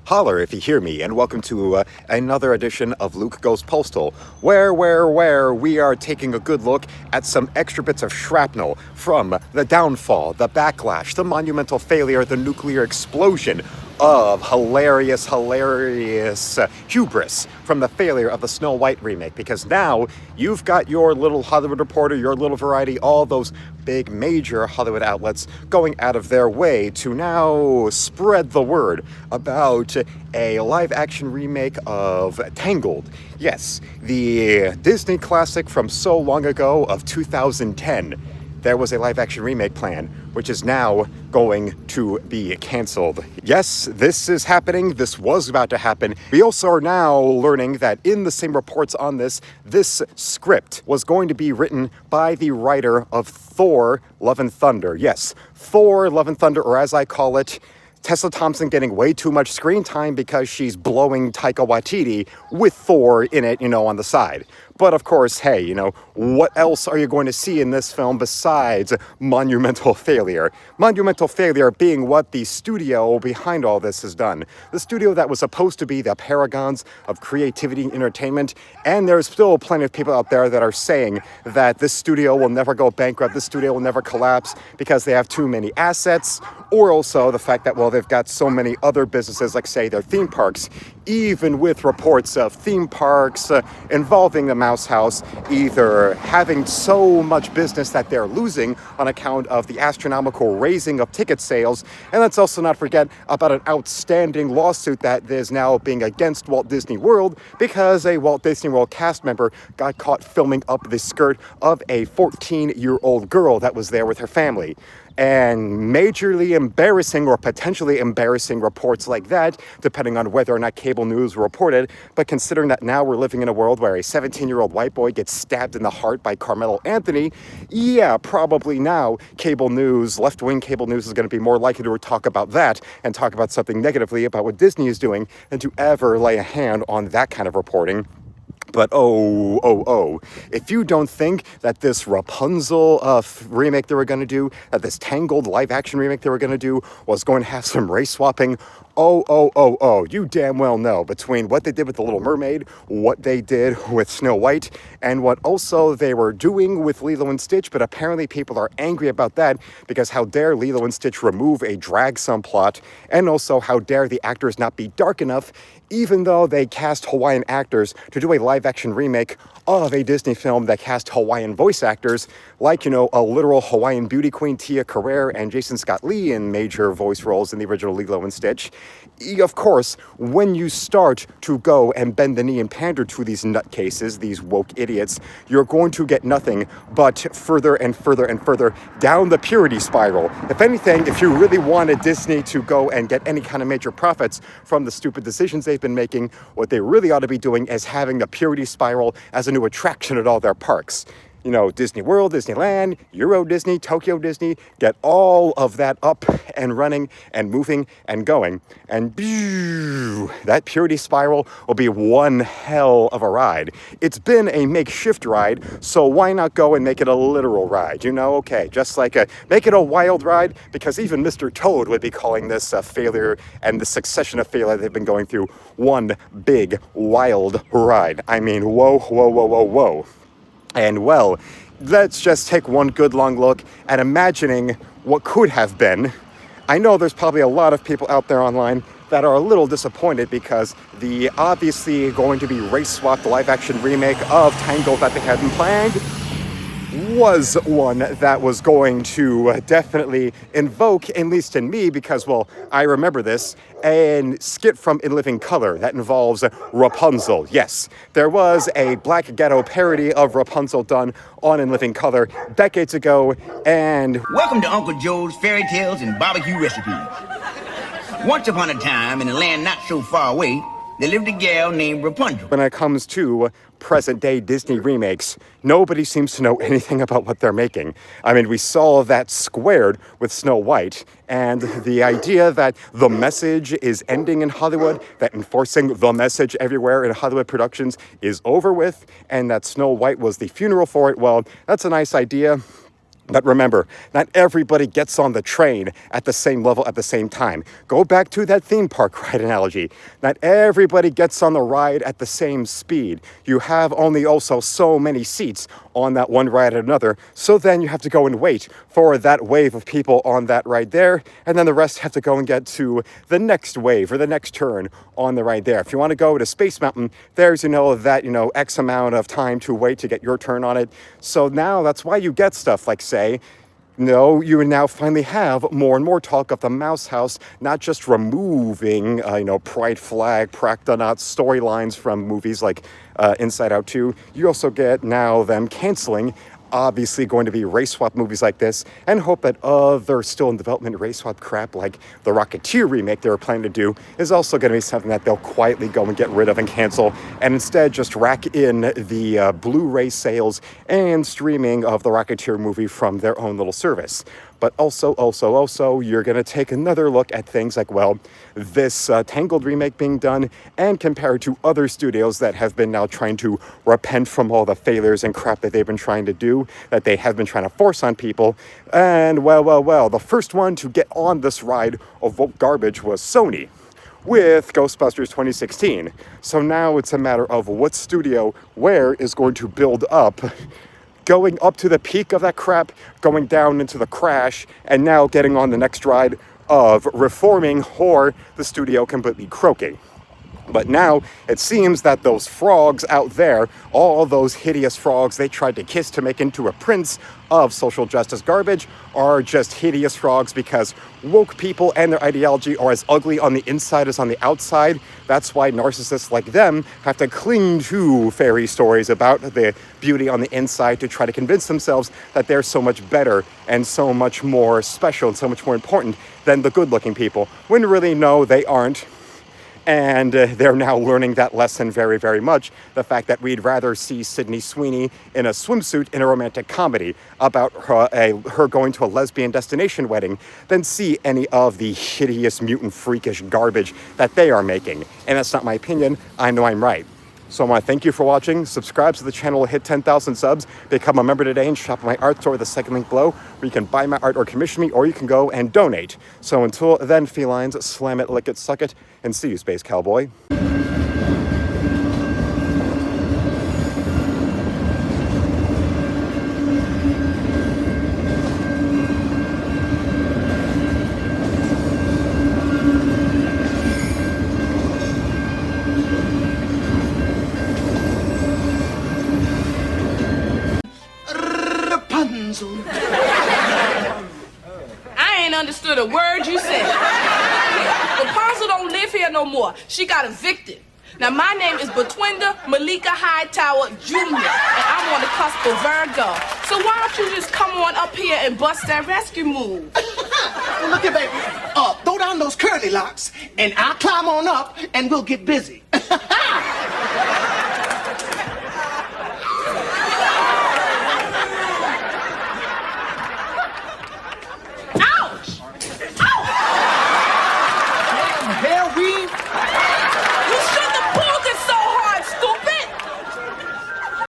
Holler if you hear me, and welcome to another edition of Luke Goes Postal, where we are taking a good look at some extra bits of shrapnel from the downfall, the backlash, the monumental failure, the nuclear explosion of hilarious hubris from the failure of the Snow White remake, because now you've got your little Hollywood Reporter, your little Variety, all those big major Hollywood outlets going out of their way to now spread the word about a live-action remake of Tangled. Yes, the Disney classic from so long ago of 2010. There was a live-action remake plan, which is now going to be canceled. Yes, this is happening. This was about to happen. We also are now learning that in the same reports on this script was going to be written by the writer of Thor: Love and Thunder. Yes, Thor: Love and Thunder, or as I call it, Tessa Thompson getting way too much screen time because she's blowing Taika Waititi with Thor in it, on the side. But of course, hey, what else are you going to see in this film besides monumental failure? Monumental failure being what the studio behind all this has done. The studio that was supposed to be the paragons of creativity and entertainment, and there's still plenty of people out there that are saying that this studio will never go bankrupt, this studio will never collapse because they have too many assets, or also the fact that, well, they've got so many other businesses, like, say, their theme parks, even with reports of theme parks involving the Mouse House either having so much business that they're losing on account of the astronomical raising of ticket sales. And let's also not forget about an outstanding lawsuit that is now being against Walt Disney World because a Walt Disney World cast member got caught filming up the skirt of a 14-year-old girl that was there with her family. And majorly embarrassing or potentially embarrassing reports like that, depending on whether or not cable news reported. But considering that now we're living in a world where a 17-year-old white boy gets stabbed in the heart by Carmelo Anthony, yeah, probably now cable news, left-wing cable news, is going to be more likely to talk about that and talk about something negatively about what Disney is doing than to ever lay a hand on that kind of reporting. But if you don't think that this Rapunzel remake they were going to do, that this Tangled live-action remake they were going to do was going to have some race swapping, you damn well know between what they did with The Little Mermaid, what they did with Snow White, and what also they were doing with Lilo and Stitch, but apparently people are angry about that because how dare Lilo and Stitch remove a drag subplot, and also how dare the actors not be dark enough, even though they cast Hawaiian actors to do a live-action remake of a Disney film that cast Hawaiian voice actors, like, a literal Hawaiian beauty queen, Tia Carrere, and Jason Scott Lee in major voice roles in the original Lilo and Stitch. Of course, when you start to go and bend the knee and pander to these nutcases, these woke idiots, you're going to get nothing but further and further and further down the purity spiral. If anything, if you really wanted Disney to go and get any kind of major profits from the stupid decisions they've been making, what they really ought to be doing is having the purity spiral as a new attraction at all their parks. Disney World, Disneyland, Euro Disney, Tokyo Disney, get all of that up and running and moving and going. And that purity spiral will be one hell of a ride. It's been a makeshift ride, so why not go and make it a literal ride? Okay, just like make it a wild ride, because even Mr. Toad would be calling this a failure, and the succession of failure they've been going through one big wild ride. I mean, whoa. And well, let's just take one good long look at imagining what could have been. I know there's probably a lot of people out there online that are a little disappointed because the obviously going to be race-swapped live-action remake of Tangled that they hadn't planned was one that was going to definitely invoke, at least in me, because, well, I remember this, a skit from In Living Color that involves Rapunzel. Yes, there was a Black Ghetto parody of Rapunzel done on In Living Color decades ago, and... Welcome to Uncle Joe's Fairy Tales and Barbecue Recipes. Once upon a time, in a land not so far away, there lived a gal named Rapunzel. When it comes to present-day Disney remakes, nobody seems to know anything about what they're making. I mean, we saw that squared with Snow White, and the idea that the message is ending in Hollywood, that enforcing the message everywhere in Hollywood productions is over with, and that Snow White was the funeral for it, well, that's a nice idea. But remember, not everybody gets on the train at the same level at the same time. Go back to that theme park ride analogy. Not everybody gets on the ride at the same speed. You have only also so many seats on that one ride or another, so then you have to go and wait for that wave of people on that ride there, and then the rest have to go and get to the next wave or the next turn on the ride there. If you want to go to Space Mountain, there's, X amount of time to wait to get your turn on it. So now that's why you get stuff like, say, you now finally have more and more talk of the Mouse House, not just removing, pride flag, Praktonaut storylines from movies like Inside Out 2. You also get now them canceling, obviously going to be race swap movies like this, and hope that other still in development race swap crap like the Rocketeer remake they were planning to do is also going to be something that they'll quietly go and get rid of and cancel, and instead just rack in the Blu-ray sales and streaming of the Rocketeer movie from their own little service. But also, you're going to take another look at things like, this Tangled remake being done and compare it to other studios that have been now trying to repent from all the failures and crap that they've been trying to do, that they have been trying to force on people. And, the first one to get on this ride of woke garbage was Sony with Ghostbusters 2016. So now it's a matter of what studio where is going to build up, going up to the peak of that crap, going down into the crash, and now getting on the next ride of reforming or the studio completely croaking. But now it seems that those frogs out there, all those hideous frogs they tried to kiss to make into a prince of social justice garbage, are just hideous frogs because woke people and their ideology are as ugly on the inside as on the outside. That's why narcissists like them have to cling to fairy stories about the beauty on the inside to try to convince themselves that they're so much better and so much more special and so much more important than the good-looking people, when really, no, they aren't. And they're now learning that lesson very, very much. The fact that we'd rather see Sydney Sweeney in a swimsuit in a romantic comedy about her going to a lesbian destination wedding than see any of the hideous, mutant, freakish garbage that they are making. And that's not my opinion. I know I'm right. So I want to thank you for watching. Subscribe to the channel, hit 10,000 subs, become a member today, and shop at my art store, the second link below, where you can buy my art or commission me, or you can go and donate. So until then, felines, slam it, lick it, suck it, and see you, Space Cowboy. I ain't understood a word you said. Rapunzel don't live here no more. She got evicted. Now, my name is Betwinda Malika Hightower Jr., and I'm on the cusp of Virgo. So why don't you just come on up here and bust that rescue move? Well, look here, baby. Throw down those curly locks, and I'll climb on up, and we'll get busy.